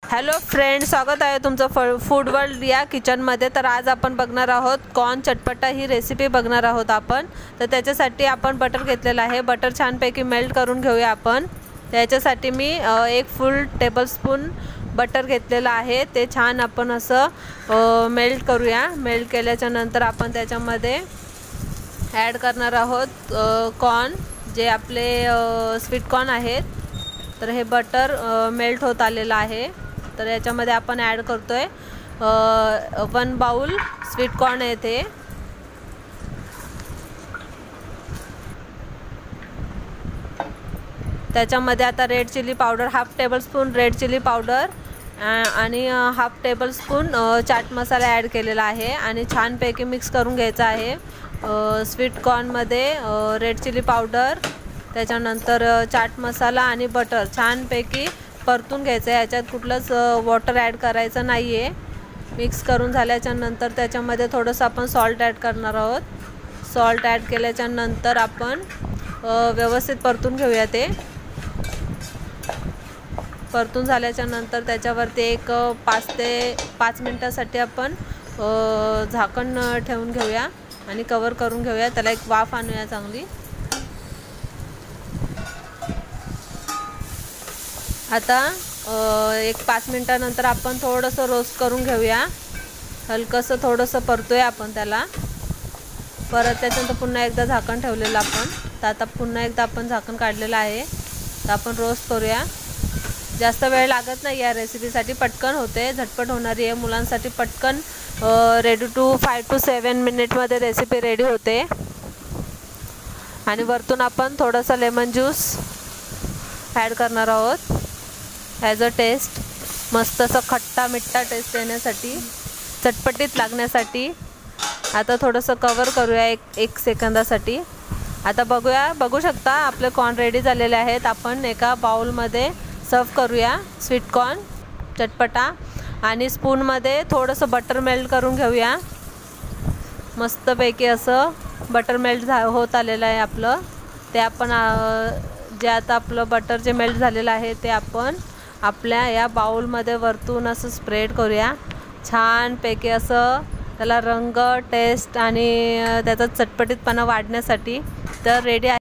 Hello friend, स्वागत आहे तुमचं फूड वर्ल्ड या किचनमध्ये। तर आज आपण बघणार आहोत कॉर्न चटपटा ही रेसिपी बघणार आहोत आपण। तर त्याच्यासाठी आपण बटर घेतलेला आहे। बटर छानपैकी मेल्ट करून घेऊया आपण। त्याच्यासाठी मी 1 फुल टेबलस्पून बटर घेतलेला आहे। ते छान आपण असं मेल्ट करूया। मेल्ट केल्याच्या नंतर आपण त्याच्यामध्ये ॲड करणार आहोत कॉर्न, जे आपले स्वीट कॉर्न आहेत। तर हे बटर मेल्ट होत आलेलं आहे। तर याच्यामध्ये आपण ॲड करतोय 1 बाउल स्वीट कॉर्न येते। त्याच्यामध्ये आता red chilli powder, half tablespoon red chilli powder आणि half tablespoon chaat masala add केलेला आहे आणि छानपैकी मिक्स करून घ्यायचा आहे। स्वीट कॉर्नमध्ये रेड चिली पावडर, त्याच्यानंतर चाट मसाला आणि बटर छानपैकी परतून घ्यायचं आहे। याच्यात कुठलंच वॉटर ॲड करायचं नाही आहे। मिक्स करून झाल्याच्या नंतर त्याच्यामध्ये थोडंसं आपण सॉल्ट ॲड करणार आहोत। सॉल्ट ॲड केल्याच्या नंतर आपण व्यवस्थित परतून घेऊया। ते परतून झाल्याच्या नंतर त्याच्यावरती एक 5 ते 5 मिनिटासाठी आपण झाकण ठेवून घेऊया आणि कवर करून घेऊया। त्याला एक वाफ आणूया चांगली। आता एक 5 मिनिटानंतर आपण थोडंसं रोस्ट करून घेऊया। हलकंसं थोडंसं परतूया आपण त्याला। परत त्याच्यानंतर पुन्हा एकदा झाकण ठेवलेलं आपण। तर आता पुन्हा एकदा आपण झाकण काढलेलं आहे। तर आपण रोस्ट करूया। जास्त वेळ लागत नाही या रेसिपीसाठी, पटकन होते, झटपट होणारी आहे। मुलांसाठी पटकन रेडी टू 5 to 7 मिनिटमध्ये रेसिपी रेडी होते। आणि वरतून आपण थोडंसं लेमन ज्यूस ॲड करणार आहोत ॲज अ टेस्ट, मस्त असं खट्टा मिठ्ठा टेस्ट येण्यासाठी, चटपटीत लागण्यासाठी। आता थोडंसं कवर करूया एक सेकंदासाठी। आता बघू शकता आपले कॉर्न रेडी झालेले आहेत। आपण एका बाउलमध्ये सर्व करूया स्वीट कॉर्न चटपटा आणि स्पूनमध्ये थोडंसं बटर मेल्ट करून घेऊया। मस्तपैकी असं बटर मेल्ट होत आलेलं आहे आपलं। ते आपण जे आता आपलं बटर जे मेल्ट झालेलं आहे ते आपण आपल्या या बाउलमध्ये वरतून असं स्प्रेड करूया छानपैकी असं। त्याला रंग, टेस्ट आणि त्याचा चटपटीतपणा वाढण्यासाठी तर रेडी आहे।